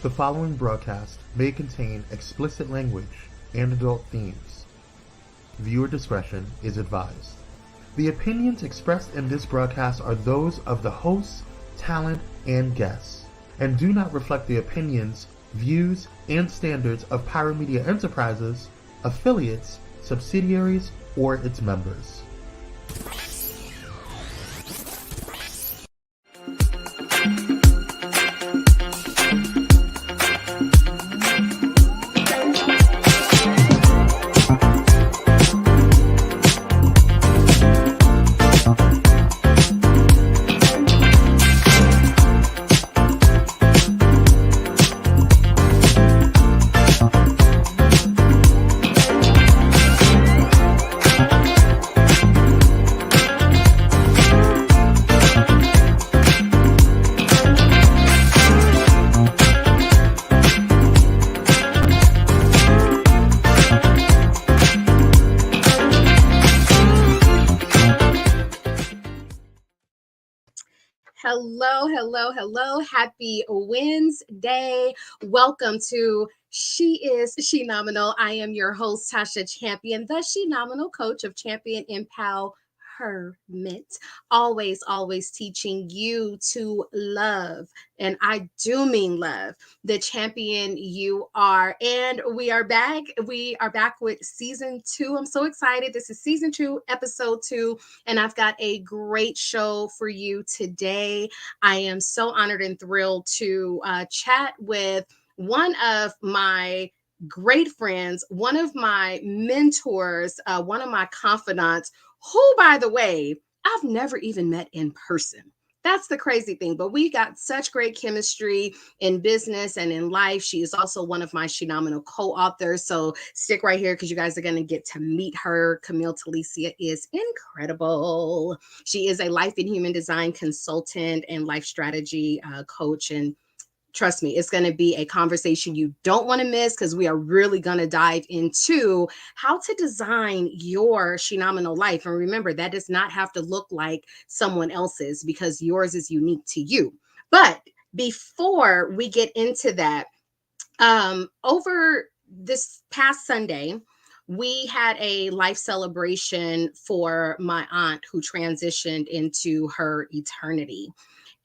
The following broadcast may contain explicit language and adult themes. Viewer discretion is advised. The opinions expressed in this broadcast are those of the hosts, talent, and guests, and do not reflect the opinions, views, and standards of Pyro Media Enterprises, affiliates, subsidiaries, or its members. Hello. Happy Wednesday. Welcome to She is Shenomenal. I am your host, Tasha Champion, the Shenomenal coach of Champion Empowerment. Always teaching you to love. And I do mean love the champion you are. And we are back. We are back with season 2. I'm so excited. This is season 2, episode 2. And I've got a great show for you today. I am so honored and thrilled to chat with one of my great friends, one of my mentors, one of my confidants, who, by the way, I've never even met in person. That's the crazy thing. But we got such great chemistry in business and in life. She is also one of my Shenomenal co-authors. So stick right here because you guys are going to get to meet her. Camille Telicia is incredible. She is a life and human design consultant and life strategy coach. And trust me, it's going to be a conversation you don't want to miss because we are really going to dive into how to design your Shenomenal life. And remember, that does not have to look like someone else's because yours is unique to you. But before we get into that, over this past Sunday, we had a life celebration for my aunt who transitioned into her eternity.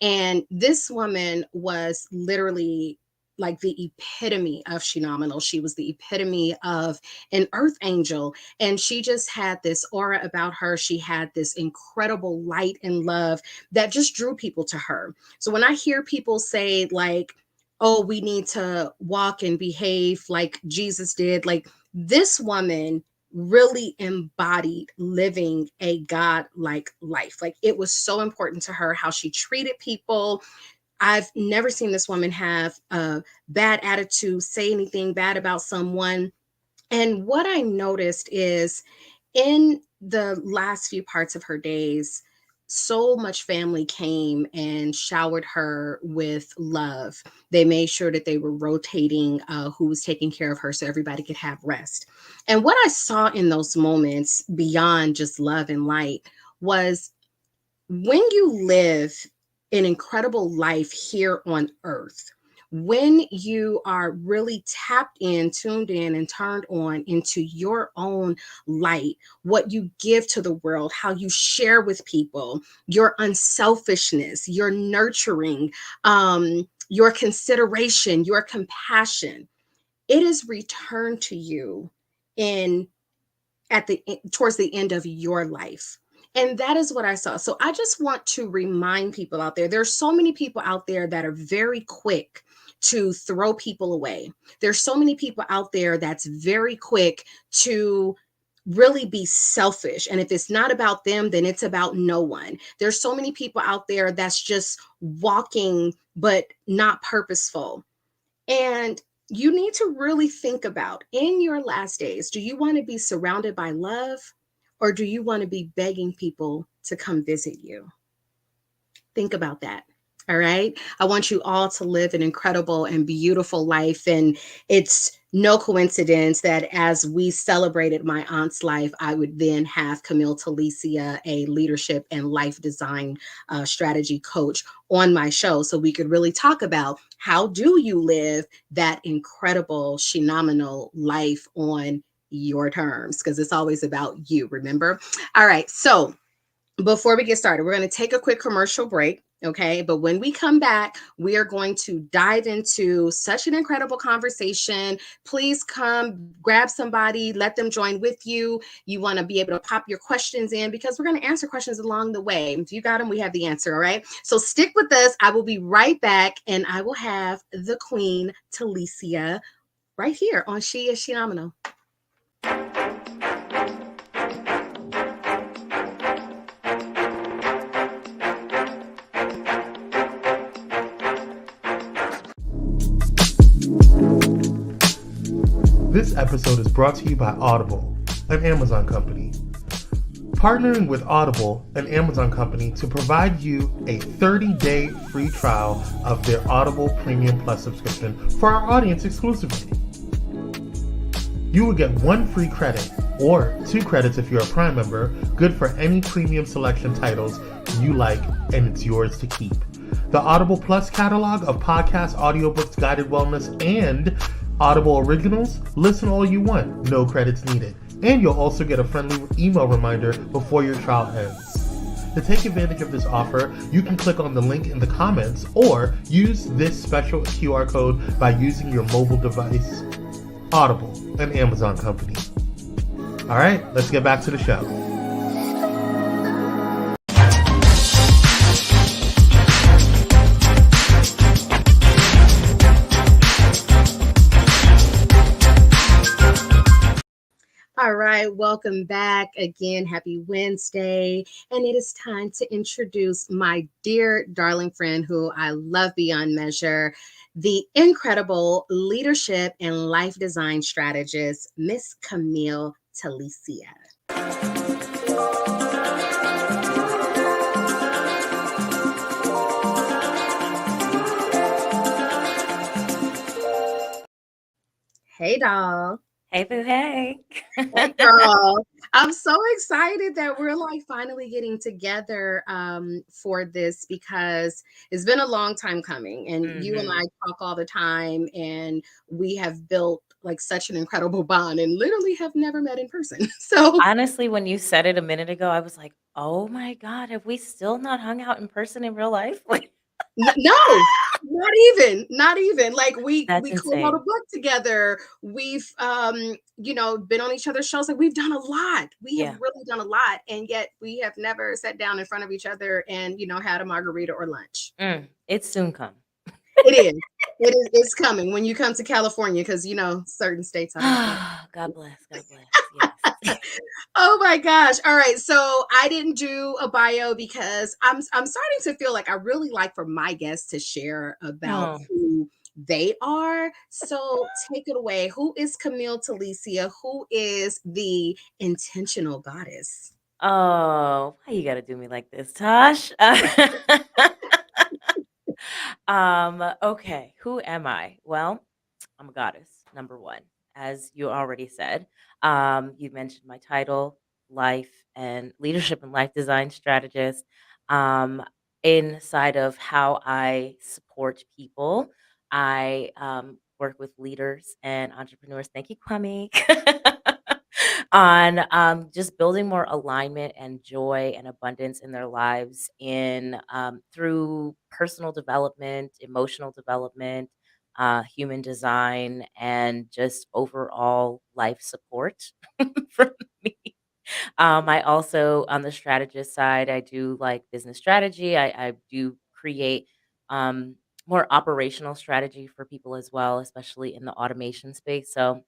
And this woman was literally like the epitome of Shenomenal. She was the epitome of an earth angel. And she just had this aura about her. She had this incredible light and love that just drew people to her. So when I hear people say like, oh, we need to walk and behave like Jesus did, like this woman really embodied living a God-like life. Like it was so important to her how she treated people. I've never seen this woman have a bad attitude, say anything bad about someone. And what I noticed is in the last few parts of her days, so much family came and showered her with love. They made sure that they were rotating who was taking care of her so everybody could have rest. And what I saw in those moments beyond just love and light was when you live an incredible life here on earth, when you are really tapped in, tuned in, and turned on into your own light, what you give to the world, how you share with people, your unselfishness, your nurturing, your consideration, your compassion, it is returned to you in towards the end of your life. And that is what I saw. So I just want to remind people out there, there's so many people out there that are very quick to throw people away. There's so many people out there that's very quick to really be selfish. And if it's not about them, then it's about no one. There's so many people out there that's just walking, but not purposeful. And you need to really think about in your last days, do you want to be surrounded by love or do you want to be begging people to come visit you? Think about that. All right. I want you all to live an incredible and beautiful life. And it's no coincidence that as we celebrated my aunt's life, I would then have Camille Telicia, a leadership and life design strategy coach, on my show. So we could really talk about how do you live that incredible, phenomenal life on your terms, because it's always about you, remember? All right. So before we get started, we're going to take a quick commercial break. Okay. But when we come back, we are going to dive into such an incredible conversation. Please come grab somebody, let them join with you. You want to be able to pop your questions in because we're going to answer questions along the way. If you got them, we have the answer. All right. So stick with us. I will be right back and I will have the Queen, Telicia, right here on She is Shenomenal. This episode is brought to you by Audible, an Amazon company. Partnering with Audible, an Amazon company, to provide you a 30-day free trial of their Audible Premium Plus subscription for our audience exclusively. You will get 1 free credit, or 2 credits if you're a Prime member, good for any premium selection titles you like, and it's yours to keep. The Audible Plus catalog of podcasts, audiobooks, guided wellness, and Audible originals, listen all you want, no credits needed. And you'll also get a friendly email reminder before your trial ends. To take advantage of this offer, you can click on the link in the comments or use this special QR code by using your mobile device. Audible, an Amazon company. All right, let's get back to the show. All right, welcome back again. Happy Wednesday. And it is time to introduce my dear, darling friend who I love beyond measure, the incredible leadership and life design strategist, Miss Camille Telicia. Hey, doll. Hey, boo, hey. Hey, girl. I'm so excited that we're like finally getting together for this because it's been a long time coming. And you and I talk all the time, and we have built like such an incredible bond and literally have never met in person. So, Honestly, when you said it a minute ago, I was like, oh my God, have we still not hung out in person in real life? Like, no, not even like we that's co-wrote a insane. book together. We've been on each other's shows. Like we've done a lot. We have Yeah. really done a lot, and yet we have never sat down in front of each other and had a margarita or lunch. It's soon come. It is. It's coming when you come to California because certain states I don't think. God bless. God bless. Yes. Oh my gosh. All right. So I didn't do a bio because I'm starting to feel like I really like for my guests to share about Oh, who they are. So take it away. Who is Camille Telicia? Who is the intentional goddess? oh, why you gotta do me like this, Tosh? Okay, who am I? Well, I'm a goddess, number one, as you already said. You mentioned my title, life and leadership and life design strategist. Um, Inside of how I support people, I work with leaders and entrepreneurs. Thank you, Kwame. On just building more alignment and joy and abundance in their lives in through personal development, emotional development, human design, and just overall life support from me. I also, on the strategist side, I do like business strategy. I do create um, more operational strategy for people as well, especially in the automation space. So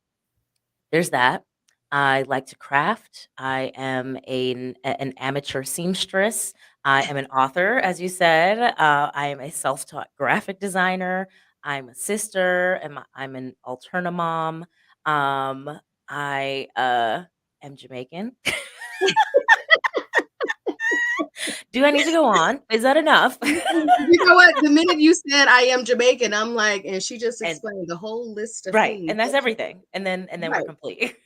there's that. I like to craft. I am an amateur seamstress. I am an author, as you said. I am a self-taught graphic designer. I'm a sister. I'm an alterna mom. I am Jamaican. Do I need to go on? Is that enough? You know what? The minute you said I am Jamaican, I'm like, and she just And explained the whole list of right, things. and that's Okay, everything, and then we're right. complete.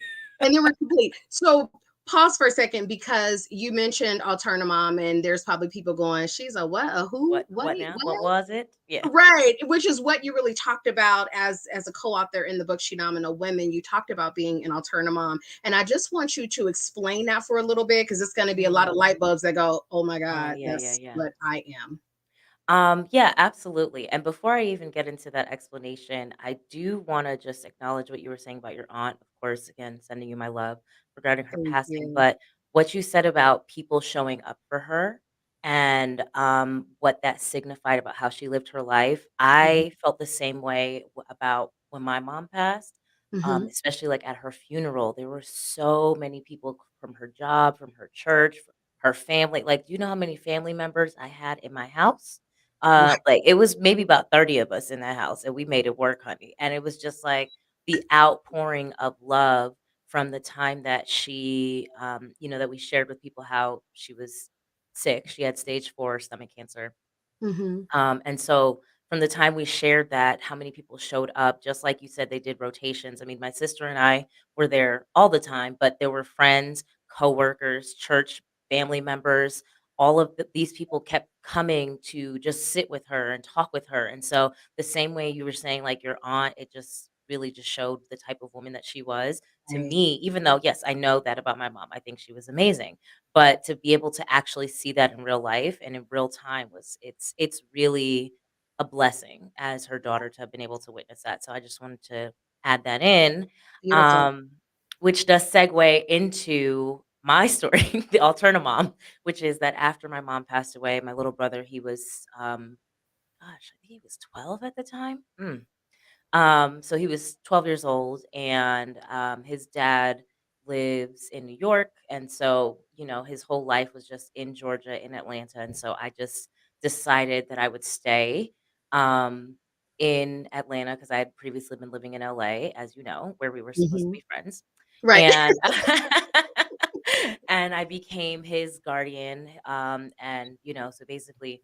And then we're complete. So pause for a second because you mentioned Alterna Mom, and there's probably people going, she's a what? A who? What now? What? What was it? Yeah. Right, which is what you really talked about as a co-author in the book Shenomenal Women. You talked about being an alterna mom, and I just want you to explain that for a little bit because it's going to be a lot of Mm. light bulbs that go, "Oh my Oh, God, yeah, yeah, that's yeah. what I am." Yeah, absolutely. And before I even get into that explanation, I do want to just acknowledge what you were saying about your aunt. Of course, again, sending you my love regarding her Thank passing. you. But what you said about people showing up for her and what that signified about how she lived her life, Mhm, I felt the same way about when my mom passed. mhm, Especially like at her funeral, there were so many people from her job, from her church, her family. Like, do you know how many family members I had in my house? right, Like, it was maybe about 30 of us in that house, and we made it work, honey, and it was just, like, the outpouring of love from the time that that we shared with people how she was sick. She had stage 4 stomach cancer. mhm, And so from the time we shared that, how many people showed up, just like you said, they did rotations. I mean, my sister and I were there all the time, but there were friends, coworkers, church family members. All of these people kept coming to just sit with her and talk with her. And so the same way you were saying, like your aunt, it just really just showed the type of woman that she was to right. me, even though, yes, I know that about my mom. I think she was amazing, but to be able to actually see that in real life and in real time was it's really a blessing as her daughter to have been able to witness that. So I just wanted to add that in, Beautiful. um, which does segue into my story, the alterna mom, which is that after my mom passed away, my little brother, he was, gosh, I think he was 12 at the time. So he was 12 years old, and his dad lives in New York. And so, his whole life was just in Georgia, in Atlanta. And so I just decided that I would stay um, in Atlanta because I had previously been living in LA, as you know, where we were supposed to Mhm. be friends. Right. And and I became his guardian. So basically,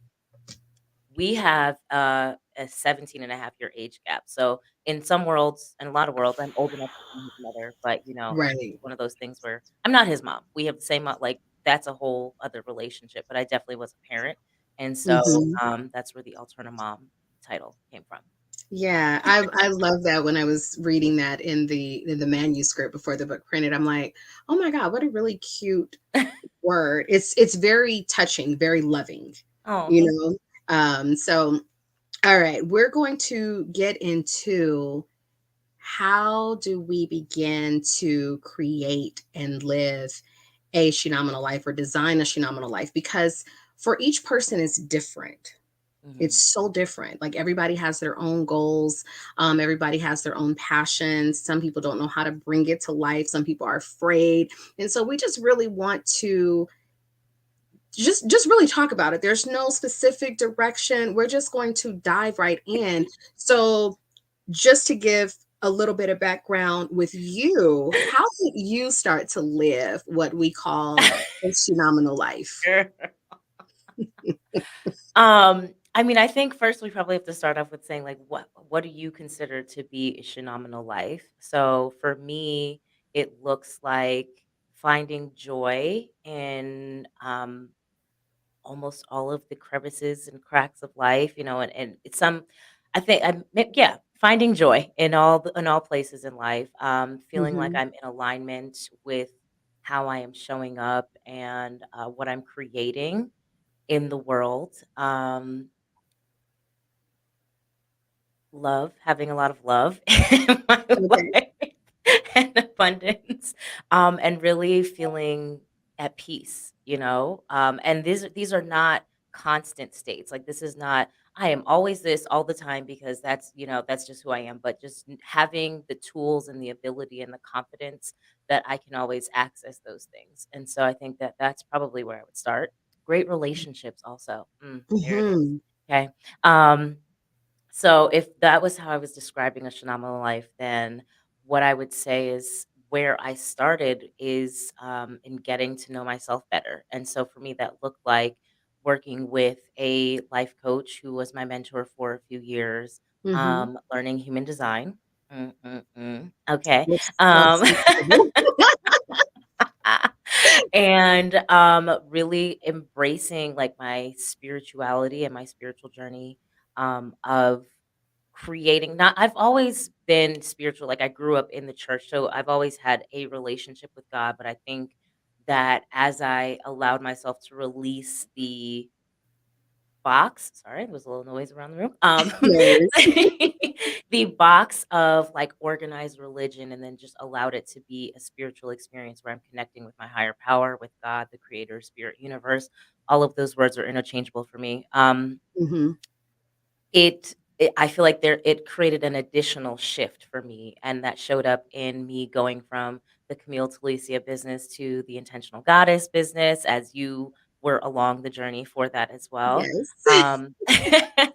we have a 17.5 year age gap. So in some worlds, and a lot of worlds, I'm old enough to be his mother, but it's Right. one of those things where I'm not his mom. We have the same like that's a whole other relationship, but I definitely was a parent. And so Mhm. that's where the alterna mom title came from. Yeah, I love that when I was reading that in the manuscript before the book printed. I'm like, oh my God, what a really cute word. It's very touching, very loving, Oh, you thank know. So all right, we're going to get into how do we begin to create and live a phenomenal life or design a phenomenal life because for each person it's different. you. It's so different. Like everybody has their own goals. Everybody has their own passions. Some people don't know how to bring it to life. Some people are afraid. And so we just really want to just really talk about it. There's no specific direction. We're just going to dive right in. So just to give a little bit of background with you, how did you start to live what we call a phenomenal life? I mean, I think first we probably have to start off with saying like what do you consider to be a phenomenal life? So for me, it looks like finding joy in almost all of the crevices and cracks of life, and it's some I think yeah, finding joy in all places in life, feeling like Mhm. I'm in alignment with how I am showing up and what I'm creating in the world. Love, having a lot of love in my Okay. life and abundance, and really feeling at peace, and these are not constant states. Like, this is not, "I am always this all the time," because that's just who I am, but just n having the tools and the ability and the confidence that I can always access those things, and so I think that that's probably where I would start. Great relationships also. There it is. Mhm. Okay. Um so if that was how I was describing a phenomenal life, then what I would say is where I started is in getting to know myself better. And so for me, that looked like working with a life coach who was my mentor for a few years, Mm-hmm. learning human design. Okay. Which Um, sounds incredible. and really embracing like my spirituality and my spiritual journey of creating not I've always been spiritual, like I grew up in the church, so I've always had a relationship with God, but I think that as I allowed myself to release the box, sorry, there was a little noise around the room. Yes. The box of like organized religion and then just allowed it to be a spiritual experience where I'm connecting with my higher power, with God, the creator, spirit, universe. All of those words are interchangeable for me. Mm-hmm. It I feel like there it created an additional shift for me, and that showed up in me going from the Camille Telicia business to the Intentional Goddess business as you were along the journey for that as well. Yes. Um,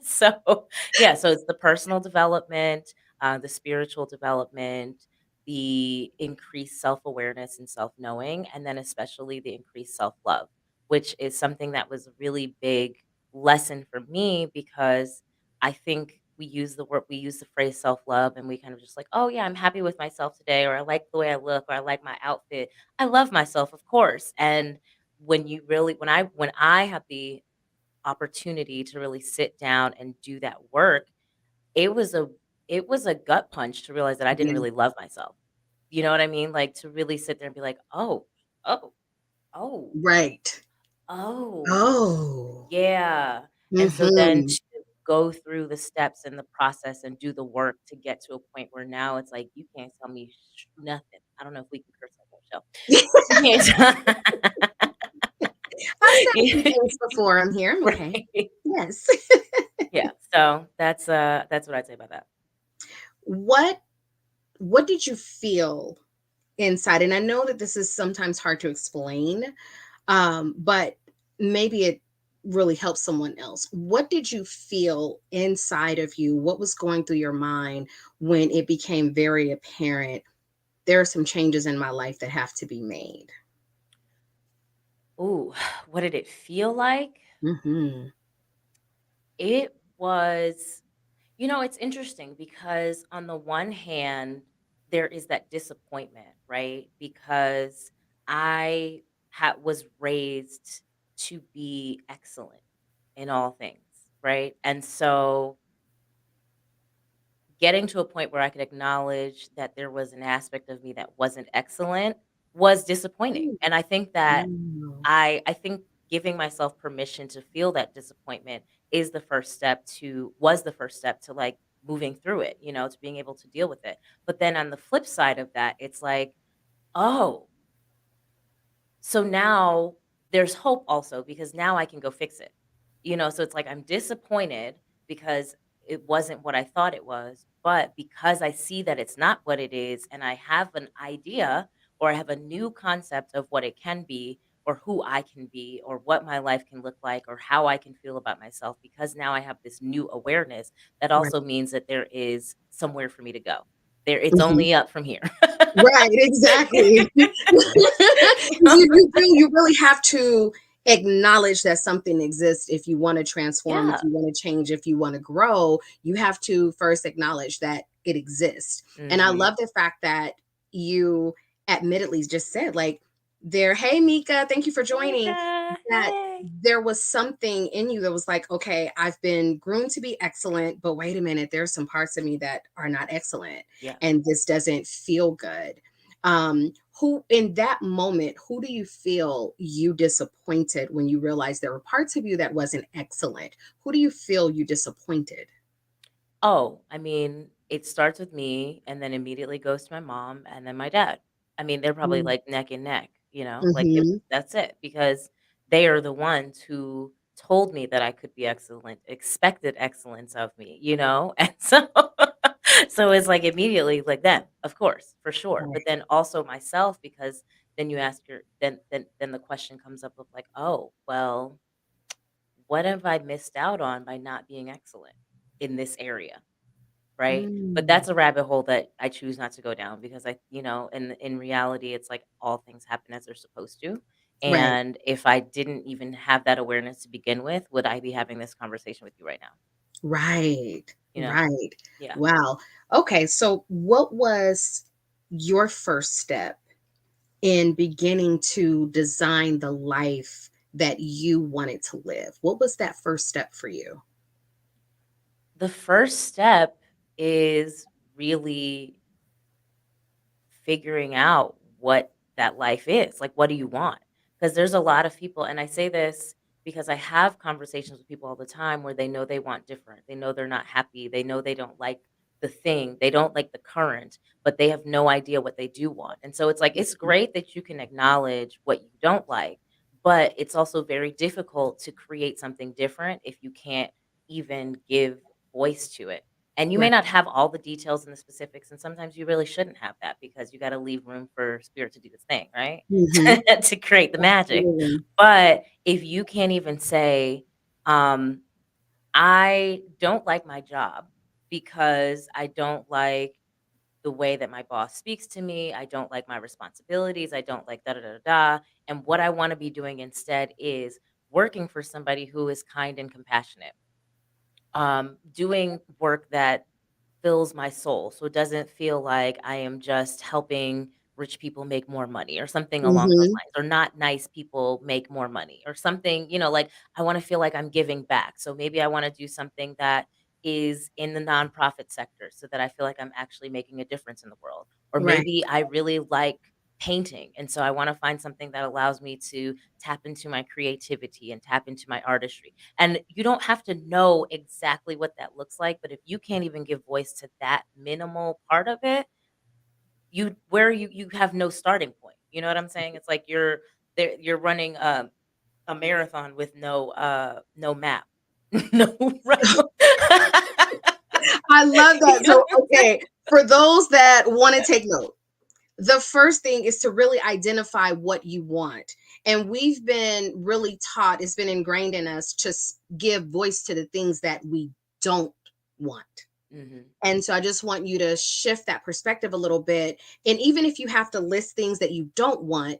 so, yeah, so it's the personal development, the spiritual development, the increased self-awareness and self-knowing, and then especially the increased self-love, which is something that was a really big lesson for me because I think we use the phrase self-love and we kind of just like, "Oh yeah, I'm happy with myself today," or "I like the way I look," or "I like my outfit." I love myself, of course. And when I had the opportunity to really sit down and do that work, it was a it was a gut punch to realize that I didn't Yeah. really love myself. You know what I mean? Like to really sit there and be like, "Oh, oh, oh, Right. oh." Oh. Yeah, and so then Mm-hmm. to go through the steps and the process and do the work to get to a point where now it's like, you can't tell me nothing. I don't know if we can curse on that show. You can't I've said some things before. I'm here. I'm okay. Right. Yes. Yeah, so that's what I'd say about that. what What did you feel inside? And I know that this is sometimes hard to explain, but maybe it really helps someone else. What did you feel inside of you? What was going through your mind when it became very apparent there are some changes in my life that have to be made? Ooh, what did it feel like? Hmm. It was it's interesting because on the one hand, there is that disappointment, right? Because I was raised to be excellent in all things, right? And so getting to a point where I could acknowledge that there was an aspect of me that wasn't excellent was disappointing. And I think that I think giving myself permission to feel that disappointment was the first step to like moving through it, to being able to deal with it. But then on the flip side of that, it's like, oh, so now there's hope also because now I can go fix it. So it's like I'm disappointed because it wasn't what I thought it was, but because I see that it's not what it is and I have an idea or I have a new concept of what it can be or who I can be or what my life can look like or how I can feel about myself because now I have this new awareness that Right. also means that there is somewhere for me to go. It's Mhm. only up from here. Right, exactly. You really have to acknowledge that something exists if you want to transform, if Yeah. you want to change, if you want to grow. You have to first acknowledge that it exists. And I Mhm. love the fact that you admittedly just said, like, there, hey, Mika, thank you for joining. Mika, That hey. there was something in you that was like, okay, I've been groomed to be excellent, but wait a minute, there's some parts of me that are not excellent Yeah. and this doesn't feel good. Who in that moment, who do you feel you disappointed when you realized there were parts of you that wasn't excellent? Who do you feel you disappointed? Oh, I mean, it starts with me and then immediately goes to my mom and then my dad. I mean, they're probably like neck and neck, like Mm-hmm. that's it because they are the ones who told me that I could be excellent, expected excellence of me, And so it's like immediately like them, of course, for sure. But then also myself because then you ask your then the question comes up of like, "Oh, well, what have I missed out on by not being excellent in this area?" Right? But Mm. that's a rabbit hole that I choose not to go down because in reality, it's like all things happen as they're supposed to. Right. And if I didn't even have that awareness to begin with, would I be having this conversation with you right now? Right. You know? Right. Yeah. Wow. Okay. So, what was your first step in beginning to design the life that you wanted to live? What was that first step for you? The first step is really figuring out what that life is. Like, what do you want? Because there's a lot of people, and I say this because I have conversations with people all the time where they know they want different. They know they're not happy. They know they don't like the thing. They don't like the current, but they have no idea what they do want. And so it's like, it's great that you can acknowledge what you don't like, but it's also very difficult to create something different if you can't even give voice to it. And you may Right. not have all the details and the specifics, and sometimes you really shouldn't have that because you gotta leave room for spirit to do this thing, right? Hmm. To create the magic. Absolutely. But if you can't even say, um, "I don't like my job because I don't like the way that my boss speaks to me, I don't like my responsibilities, I don't like da da da da, and what I wanna be doing instead is working for somebody who is kind and compassionate." Doing work that fills my soul. So it doesn't feel like I am just helping rich people make more money or something along those Hmm. lines, or not nice people make more money or something, like I want to feel like I'm giving back. So maybe I want to do something that is in the nonprofit sector so that I feel like I'm actually making a difference in the world. Or Right. maybe I really like painting. And so I want to find something that allows me to tap into my creativity and tap into my artistry. And you don't have to know exactly what that looks like, but if you can't even give voice to that minimal part of it, you have no starting point. You know what I'm saying? It's like you're running a marathon with no map. No route. I love that. You know So, what I'm saying? okay, for those that want to take note, the first thing is to really identify what you want. And we've been really taught, it's been ingrained in us to give voice to the things that we don't want. Mhm. And so I just want you to shift that perspective a little bit. And even if you have to list things that you don't want,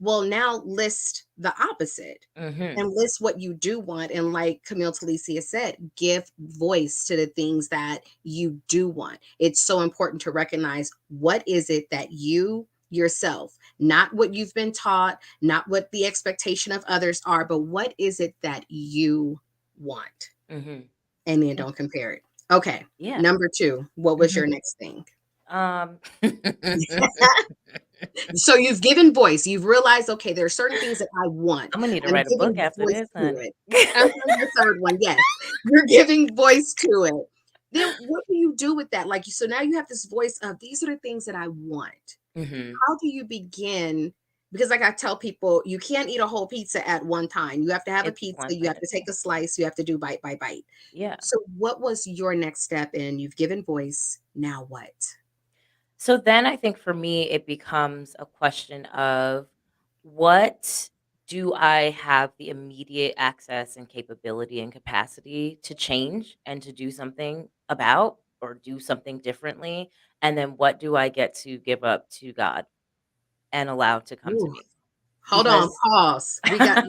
well, now list the opposite Mhm. and list what you do want. And like Camille Telicia said, give voice to the things that you do want. It's so important to recognize what is it that you yourself, not what you've been taught, not what the expectation of others are, but what is it that you want? Mhm. And then Yeah. don't compare it. Okay. Yeah. Number two, what was your Mhm. next thing? Um So you've given voice. You've realized, okay, there are certain things that I want. Imma need to I'm write a book giving after voice this, to honey. it. Your third one, yes. You're giving voice to it. Then what do you do with that? Like, so now you have this voice of these are the things that I want. Mhm. How do you begin? Because, like I tell people, you can't eat a whole pizza at one time. You have to have a It's pizza. one You bite have at to a take time. a slice. You have to do bite by bite. Yeah. So, what was your next step in? You've given voice. Now what? So then I think for me, it becomes a question of what do I have the immediate access and capability and capacity to change and to do something about or do something differently? And then what do I get to give up to God and allow to come to Ooh. me? Hold on, Because pause. We got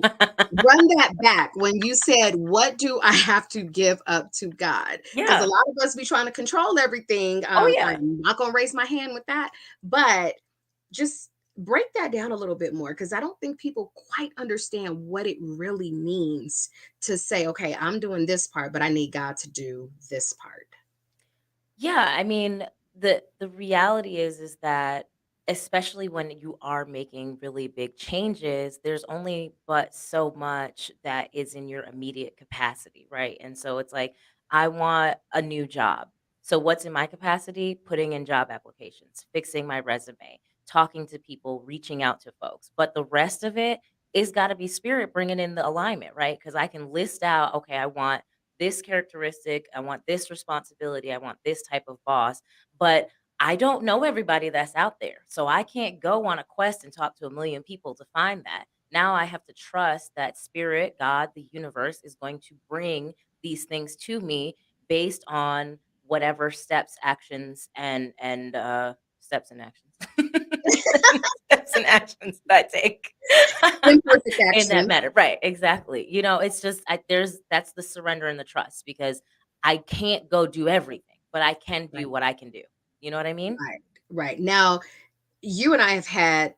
run that back when you said, "What do I have to give up to God?" Because a yeah. lot of us be trying to control everything. Oh, yeah. I'm not gonna raise my hand with that, but just break that down a little bit more because I don't think people quite understand what it really means to say, "Okay, I'm doing this part, but I need God to do this part." Yeah, I mean, the reality is that especially when you are making really big changes, there's only but so much that is in your immediate capacity, right? And so it's like I want a new job. So what's in my capacity? Putting in job applications, fixing my resume, talking to people, reaching out to folks. But the rest of it is got to be spirit bringing in the alignment, right? Because I can list out, okay, I want this characteristic, I want this responsibility, I want this type of boss, but I don't know everybody that's out there. So I can't go on a quest and talk to a million people to find that. Now I have to trust that spirit, God, the universe is going to bring these things to me based on whatever steps, actions and steps and actions. steps and actions that I take Imperfect in that action. matter. Right, exactly. It's just that's the surrender and the trust because I can't go do everything, but I can Right, do what I can do. You know what I mean? right, right. Now, you and I have had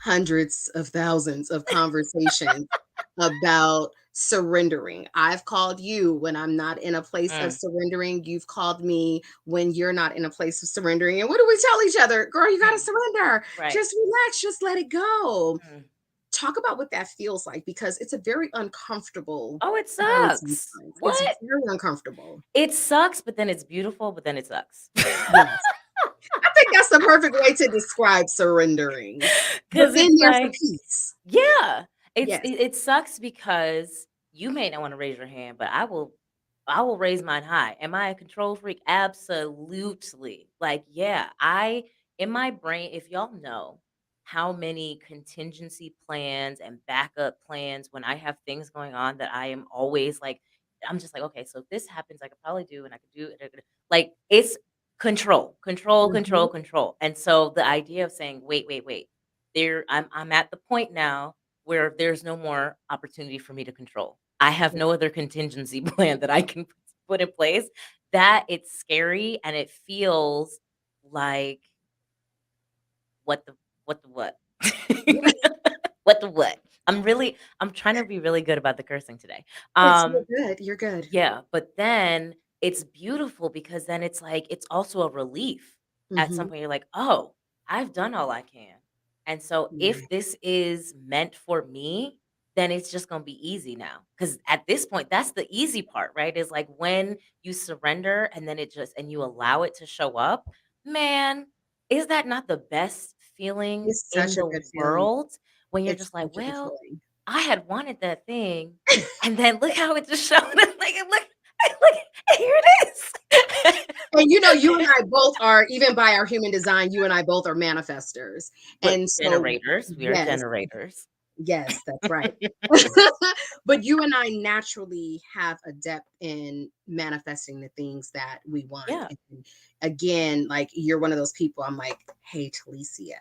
hundreds of thousands of conversations about surrendering. I've called you when I'm not in a place of Mm, surrendering. You've called me when you're not in a place of surrendering. And what do we tell each other? Girl, you got to mm, surrender. right. Just relax, just let it go. Mm. Talk about what that feels like because it's a very uncomfortable Oh, it feeling sucks. sometimes. It's What? very uncomfortable. It sucks, but then it's beautiful, but then it sucks. Yes. I think that's the perfect way to describe surrendering. But Cuz then it's there's the like, peace. yeah, Yes. it sucks because you may not want to raise your hand, but I will raise mine high. Am I a control freak? Absolutely. Like, yeah, I in my brain, if y'all know how many contingency plans and backup plans when I have things going on that I am always like, I'm just like, okay, so if this happens, I could probably do and I could do it. Like it's control, control, Mhm. control, control. And so the idea of saying, wait, wait, wait, I'm at the point now where there's no more opportunity for me to control. I have no other contingency plan that I can put in place. That it's scary and it feels like what the what? What the what? I'm trying to be really good about the cursing today. You're Um good, you're good. yeah, but then it's beautiful because then it's like it's also a relief. At some Mhm. point, you're like, "Oh, I've done all I can." And so Yeah. if this is meant for me, then it's just gonna be easy now. Because at this point, that's the easy part, right? Is like when you surrender and then it just and you allow it to show up, man, is that not the best feeling It's in such a the good feeling. world when you're It's just like, such a good well, feeling. I had wanted that thing and then look how it just showed up, like, look, here it And, you and is. I both are even by our human design, you and I both are manifestors. But And so generators, we are yes, generators. yes, that's right. But you and I naturally have a depth in manifesting the things that we want. Yeah. And again, like you're one of those people, I'm like, hey, Telicia,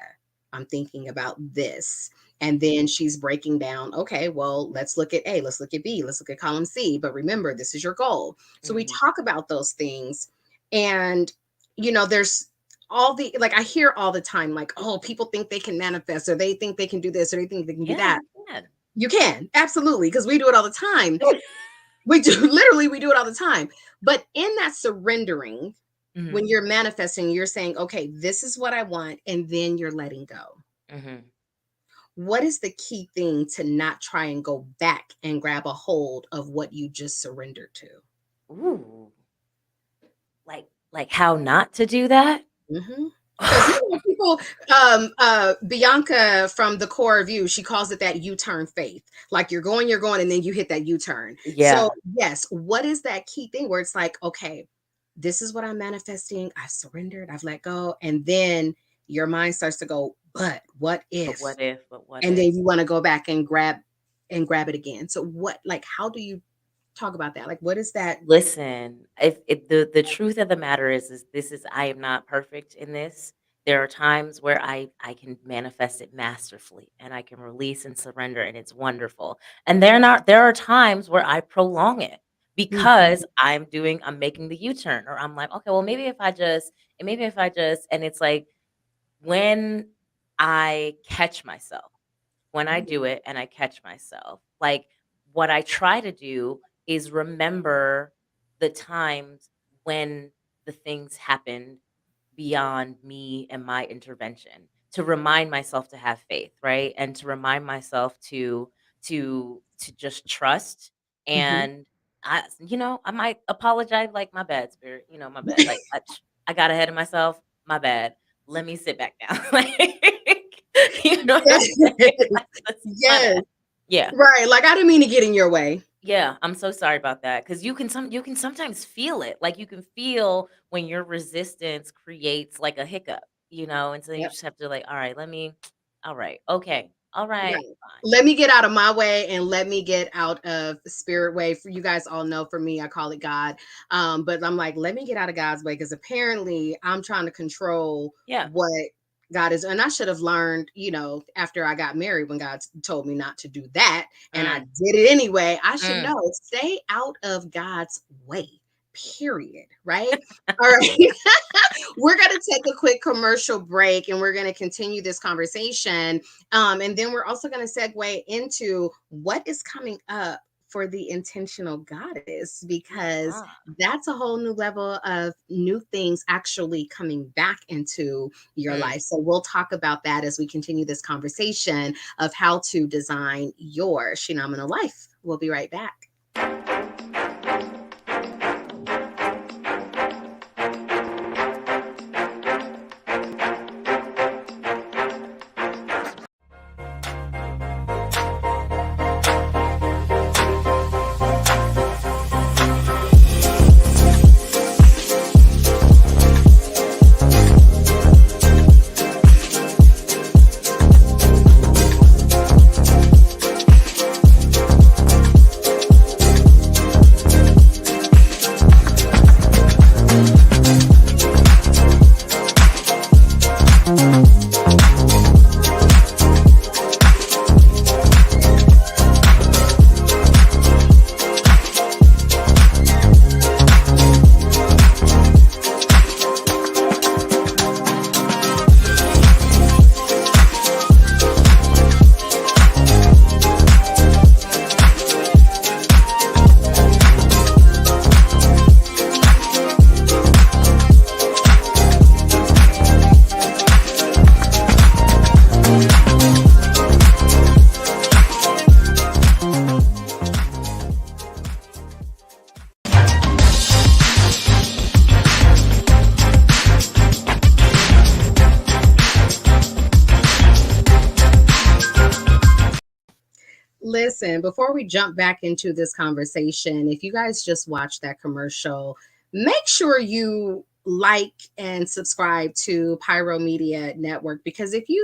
I'm thinking about this. And then she's breaking down, okay, well, let's look at A, let's look at B, let's look at column C. But remember, this is your goal. So we Mhm. talk about those things. And, there's all the like I hear all the time, like, oh, people think they can manifest, or they think they can do this, or they think they can do Yeah, that. you can. You can, absolutely, because we do it all the time. We do literally we do it all the time. But in that surrendering, Mhm, when you're manifesting, you're saying, okay, this is what I want, and then you're letting go. mhm. What is the key thing to not try and go back and grab a hold of what you just surrendered to? Ooh, like how not to do that? Mhm. Because people, Bianca from the core of you, she calls it that U-turn faith. Like you're going, and then you hit that U-turn. So Yeah. yes, what is that key thing where it's like, okay, this is what I'm manifesting. I've surrendered, I've let go, and then your mind starts to go, but what But if? what if? But what And if? then you want to go back and grab it again. So what, like, how do you talk about that? Like, what is that? Listen, if the truth of the matter is this is I am not perfect in this. There are times where I can manifest it masterfully and I can release and surrender and it's wonderful. And there are times where I prolong it Mhm, because I'm making the U-turn or I'm like, okay, well maybe if I just and it's like when I catch myself when I do it and I catch myself. Like, what I try to do is remember the times when the things happened beyond me and my intervention to remind myself to have faith, right? And to remind myself to just trust mhm. and I might apologize like my bad spirit, my bad. Like I got ahead of myself, my bad. Let me sit back down. Like you know what I'm Yes. saying? That's my Yes. bad. Yeah. Right. Like I didn't mean to get in your way. Yeah, I'm so sorry about that because you can sometimes feel it. Like you can feel when your resistance creates like a hiccup, and so you Yep. just have to like, all right, all right, okay, all right, Right. fine. Let me get out of my way and let me get out of spirit way. For you guys all know, for me, I call it God. But I'm like, let me get out of God's way because apparently I'm trying to control Yeah, what God is, and I should have learned, after I got married when God told me not to do that, and I Mm, did it anyway. I should mm. know, stay out of God's way, period. Right? All right. We're going to take a quick commercial break and we're going to continue this conversation. And then we're also going to segue into what is coming up for the intentional goddess, because Ah. that's a whole new level of new things actually coming back into your Mm. life. So we'll talk about that as we continue this conversation of how to design your Shenomenal life. We'll be right back. Listen, before we jump back into this conversation, if you guys just watched that commercial, make sure you like and subscribe to Pyro Media Network, because if you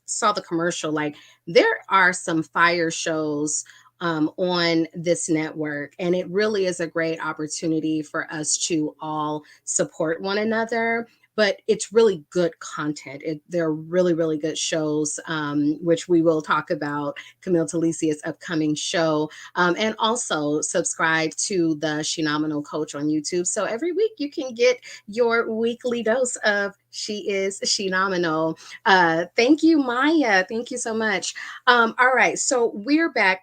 saw the commercial, like, there are some fire shows on this network, and it really is a great opportunity for us to all support one another. But it's really good content. They're really, really good shows, which we will talk about Camille Telicia's upcoming show. And also subscribe to the Shenomenal Coach on YouTube. So every week you can get your weekly dose of She is Shenomenal. Thank you, Maya. Thank you so much. All right. So we're back.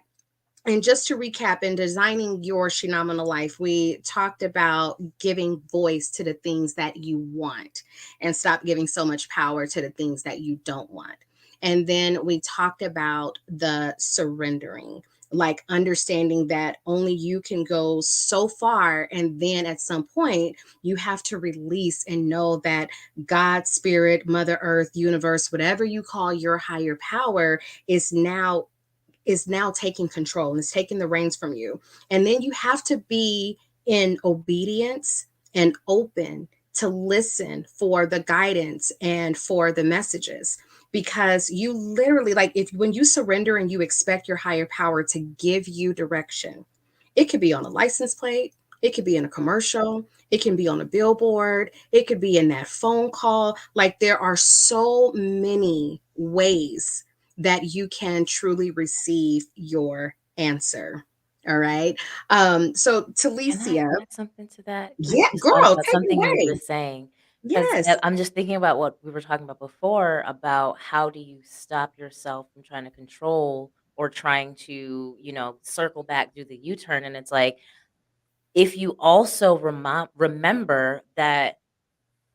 And just to recap, in designing your Shenomenal life, we talked about giving voice to the things that you want and stop giving so much power to the things that you don't want. And then we talked about the surrendering, like understanding that only you can go so far. And then at some point, you have to release and know that God, Spirit, Mother Earth, universe, whatever you call your higher power, is now taking control and is taking the reins from you. And then you have to be in obedience and open to listen for the guidance and for the messages, because you literally, like, if when you surrender and you expect your higher power to give you direction, it could be on a license plate, it could be in a commercial, it can be on a billboard, it could be in that phone call. Like, there are so many ways that you can truly receive your answer. All right. So Can I Talicia, add something to that? Because yeah, I just thought girl, about take it something you were away. just saying. Because Yes. I'm just thinking about what we were talking about before, about how do you stop yourself from trying to control or trying to, circle back, do the U-turn. And it's like, if you also remember that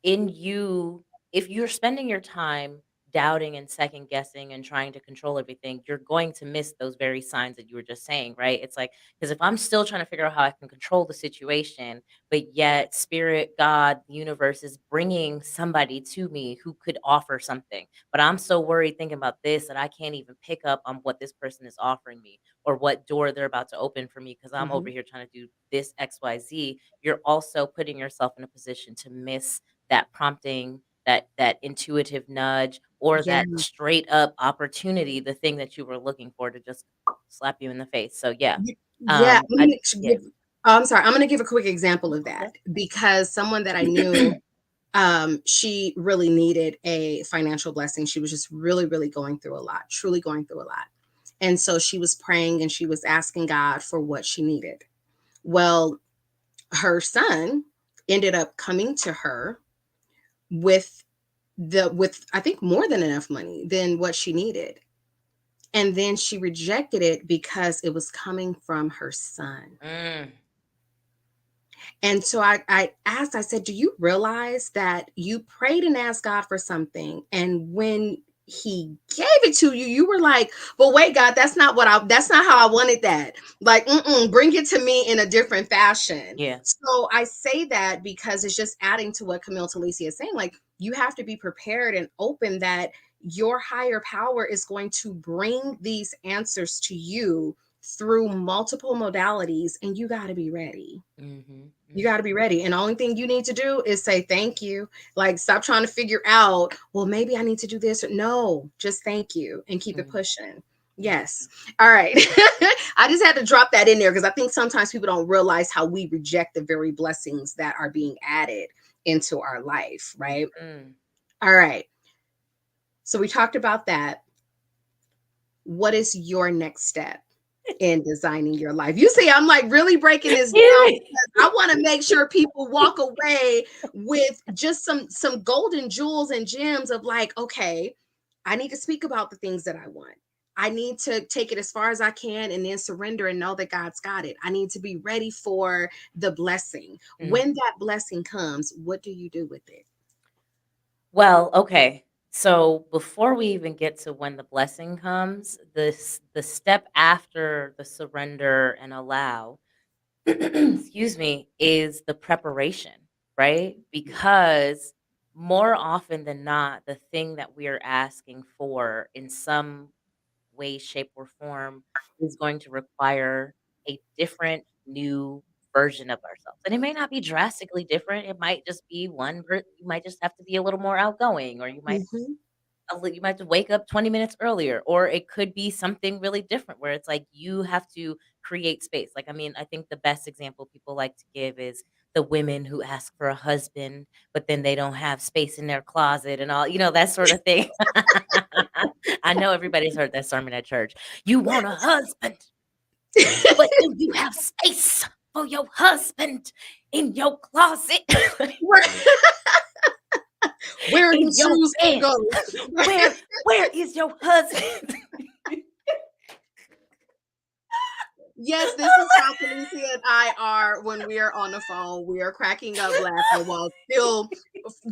in you if you're spending your time doubting and second guessing and trying to control everything, you're going to miss those very signs that you were just saying, right? It's like, because if I'm still trying to figure out how I can control the situation, but yet spirit, God, the universe is bringing somebody to me who could offer something, but I'm so worried thinking about this that I can't even pick up on what this person is offering me or what door they're about to open for me because I'm over Mhm. here trying to do this XYZ. You're also putting yourself in a position to miss that prompting, that intuitive nudge, or Yeah. that straight up opportunity, the thing that you were looking for to just slap you in the face. So yeah. Yeah. I'm Yeah. I'm sorry. I'm going to give a quick example of Okay. that, because someone that I knew She really needed a financial blessing. She was just really, really going through a lot, truly going through a lot. And so she was praying and she was asking God for what she needed. Well, her son ended up coming to her with with I think more than enough money than what she needed. And then she rejected it because it was coming from her son. Mm. And so I asked, I said, do you realize that you prayed and asked God for something? And when he gave it to you, you were like, but wait, God, that's not how I wanted that. Like, bring it to me in a different fashion. Yeah. So I say that because it's just adding to what Camille Telicia is saying. Like, you have to be prepared and open that your higher power is going to bring these answers to you through multiple modalities, and you got to be ready. Mm-hmm. You got to be ready. And the only thing you need to do is say thank you. Like, stop trying to figure out, well, maybe I need to do this. No, just thank you and keep it Mm-hmm. pushing. Yes. All right. I just had to drop that in there because I think sometimes people don't realize how we reject the very blessings that are being added into our life. Right. Mm. All right. So we talked about that. What is your next step in designing your life? You see, I'm like really breaking this down because I want to make sure people walk away with just some golden jewels and gems of like, okay, I need to speak about the things that I want. I need to take it as far as I can and then surrender and know that God's got it. I need to be ready for the blessing. Mm. When that blessing comes, what do you do with it? Well, okay. So before we even get to when the blessing comes, the step after the surrender and allow, excuse me, is the preparation, right? Because more often than not, the thing that we are asking for in some way, shape, or form is going to require a different, new version of ourselves. And it may not be drastically different. It might just be you might just have to be a little more outgoing, or Mhm. you might have to wake up 20 minutes earlier, or it could be something really different where it's like you have to create space. Like, I mean, I think the best example people like to give is the women who ask for a husband, but then they don't have space in their closet and all, that sort of thing. I know everybody's heard that sermon at church. You want a husband, but do you have space for your husband in your closet, Where are in his your shoes gonna bed? go? Where is your husband? Yes, this is how Telicia and I are when we are on the phone. We are cracking up laughing while still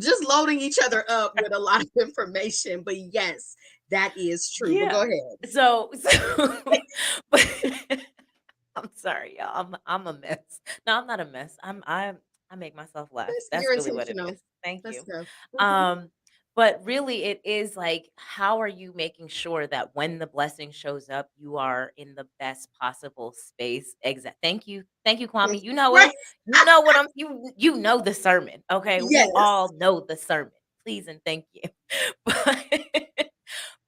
just loading each other up with a lot of information. But yes, that is true. But Yeah. go ahead. So but I'm sorry, y'all. I'm a mess. No, I'm not a mess. I make myself laugh. That's You're really what it intentional. is. Thank Let's you. go. Mhm. Um, but really it is like, how are you making sure that when the blessing shows up, you are in the best possible space? Exact. Thank you. Thank you, Kwame. Yes. You know Right. it. You know what you know the sermon. Okay. We Yes. all know the sermon. Please and thank you. But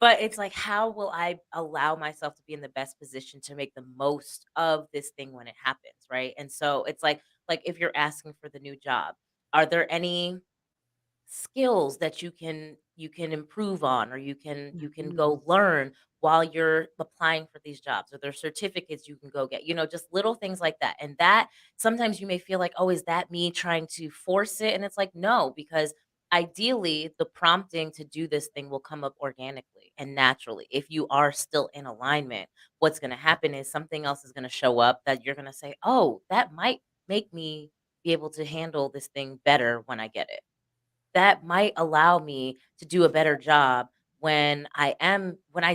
but it's like, how will I allow myself to be in the best position to make the most of this thing when it happens, right? And so it's like if you're asking for the new job, are there any skills that you can improve on, or you can Mhm. go learn while you're applying for these jobs, or there's certificates you can go get, just little things like that. And that sometimes you may feel like, oh, is that me trying to force it? And it's like, no, because ideally the prompting to do this thing will come up organically and naturally. If you are still in alignment, what's going to happen is something else is going to show up that you're going to say, oh, that might make me be able to handle this thing better when I get it. That might allow me to do a better job when I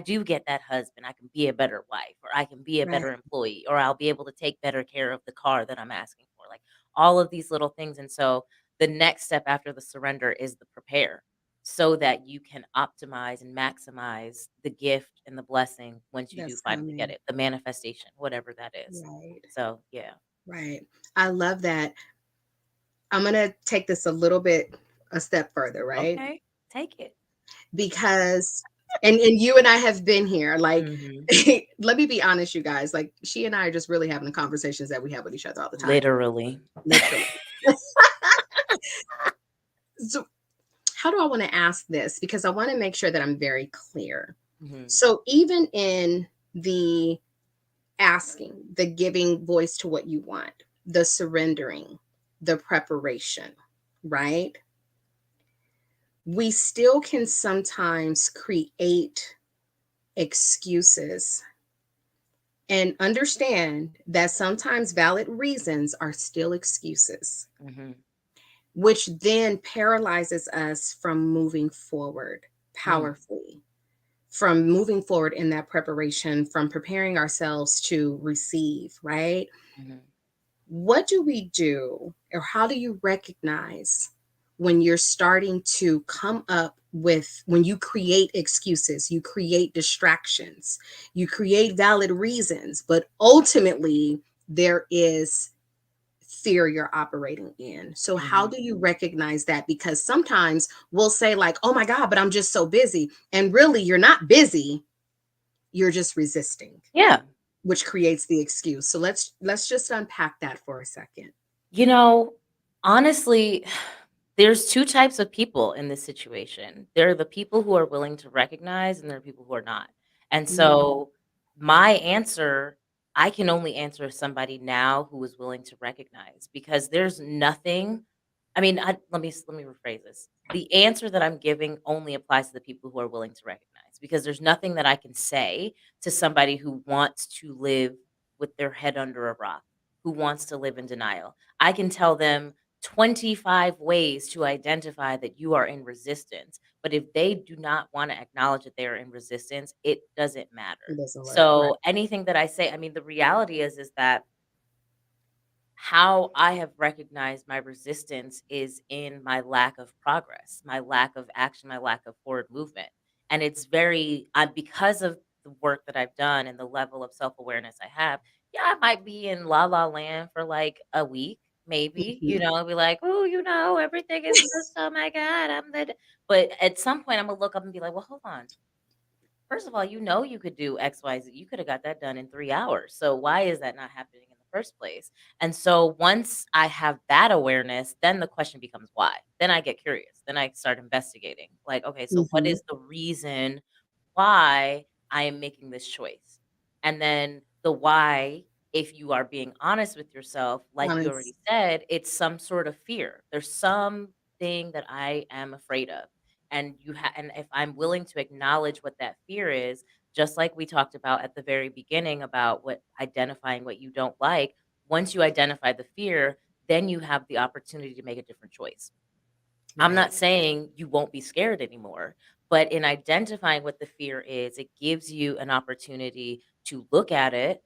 do get that husband. I can be a better wife, or I can be a Right. better employee, or I'll be able to take better care of the car that I'm asking for. Like, all of these little things. And so the next step after the surrender is the prepare, so that you can optimize and maximize the gift and the blessing once you do That's finally get coming. it, the manifestation, whatever that is. Right. So yeah. Right. I love that. I'm going to take this a step further, right? Okay. Take it. Because and you and I have been here like Hmm. let me be honest, you guys, like she and I are just really having the conversations that we have with each other all the time, Literally. literally. So, how do I want to ask this? Because I want to make sure that I'm very clear. Mhm. So, even in the asking, the giving voice to what you want, the surrendering, the preparation, right? We still can sometimes create excuses and understand that sometimes valid reasons are still excuses, Mhm. which then paralyzes us from moving forward Mm. powerfully, from moving forward in that preparation, from preparing ourselves to receive, right? Mhm. What do we do, or how do you recognize when you're starting to come up with, when you create excuses, you create distractions, you create valid reasons, but ultimately there is fear you're operating in? So how Mhm. do you recognize that? Because sometimes we'll say like, oh my god, but I'm just so busy, and really you're not busy, you're just resisting, Yeah. which creates the excuse. So let's just unpack that for a second. You know, honestly, there's 2 types of people in this situation. There are the people who are willing to recognize, and there are people who are not. And Mm, so, my answer, I can only answer somebody now who is willing to recognize, because there's nothing, I mean, let me rephrase this. The answer that I'm giving only applies to the people who are willing to recognize, because there's nothing that I can say to somebody who wants to live with their head under a rock, who wants to live in denial. I can tell them 25 ways to identify that you are in resistance. But if they do not want to acknowledge that they are in resistance, it doesn't it matter. doesn't work, right? So anything that I say, I mean, the reality is that how I have recognized my resistance is in my lack of progress, my lack of action, my lack of forward movement. And it's very, because of the work that I've done and the level of self awareness I have. Yeah, I might be in la la land for like a week, maybe, Mhm. I'll be like, oh, everything is just, oh my God, but at some point I'm gonna look up and be like, well, hold on. First of all, you could do XYZ. You could have got that done in 3 hours. So why is that not happening in the first place? And so once I have that awareness, then the question becomes why. Then I get curious. Then I start investigating. Like, okay, so what Mhm. is the reason why I am making this choice? And then the why, if you are being honest with yourself, like you already Honest. said, it's some sort of fear. There's something that I am afraid of. And if I'm willing to acknowledge what that fear is, just like we talked about at the very beginning about what identifying what you don't like, once you identify the fear, then you have the opportunity to make a different choice. I'm Right. not saying you won't be scared anymore, but in identifying what the fear is, it gives you an opportunity to look at it,